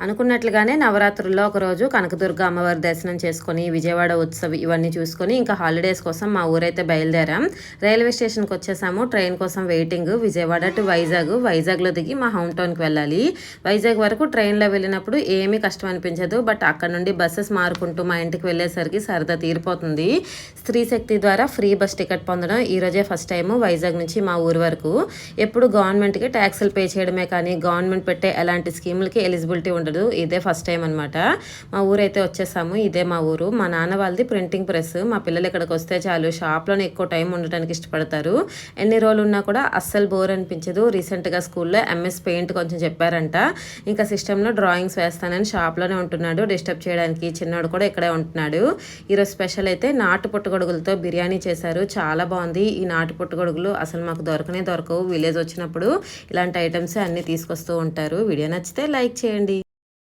అనుకున్నట్లుగానే నవరాత్రుల్లో ఒకరోజు కనకదుర్గ అమ్మవారి దర్శనం చేసుకొని విజయవాడ ఉత్సవ్ ఇవన్నీ చూసుకొని ఇంకా హాలిడేస్ కోసం మా ఊరైతే బయలుదేరాం. రైల్వే స్టేషన్కి వచ్చేసాము. ట్రైన్ కోసం వెయిటింగ్. విజయవాడ టు వైజాగ్లో దిగి మా హోమ్ టౌన్కి వెళ్ళాలి. వైజాగ్ వరకు ట్రైన్లో వెళ్ళినప్పుడు ఏమీ కష్టం అనిపించదు. బట్ అక్కడ నుండి బస్సెస్ మారుకుంటూ మా ఇంటికి వెళ్ళేసరికి సరదా తీరిపోతుంది. స్త్రీ శక్తి ద్వారా ఫ్రీ బస్ టికెట్ పొందడం ఈరోజే ఫస్ట్ టైము వైజాగ్ నుంచి మా ఊరు వరకు. ఎప్పుడు గవర్నమెంట్కి ట్యాక్సులు పే చేయడమే కానీ గవర్నమెంట్ పెట్టే ఎలాంటి స్కీములకి ఎలిజిబిలిటీ ఉండదు. ఇదే ఫస్ట్ టైం అనమాట. మా ఊరైతే వచ్చేసాము. ఇదే మా ఊరు. మా నాన్న వాళ్ళది ప్రింటింగ్ ప్రెస్. మా పిల్లలు ఇక్కడికి వస్తే చాలు షాప్లోనే ఎక్కువ టైం ఉండటానికి ఇష్టపడతారు. ఎన్ని రోజులు ఉన్నా కూడా అస్సలు బోర్ అనిపించదు. రీసెంట్గా స్కూల్లో ఎంఎస్ పెయింట్ కొంచెం చెప్పారంట. ఇంకా సిస్టంలో డ్రాయింగ్స్ వేస్తానని షాప్లోనే ఉంటున్నాడు. డిస్టర్బ్ చేయడానికి చిన్నోడు కూడా ఇక్కడే ఉంటున్నాడు. ఈరోజు స్పెషల్ అయితే నాటు పుట్టగొడుగులతో బిర్యానీ చేశారు. చాలా బాగుంది. ఈ నాటు పుట్టగొడుగులు అసలు మాకు దొరకవు. విలేజ్ వచ్చినప్పుడు ఇలాంటి ఐటమ్స్ అన్నీ తీసుకొస్తూ ఉంటారు. వీడియో నచ్చితే లైక్ చేయండి.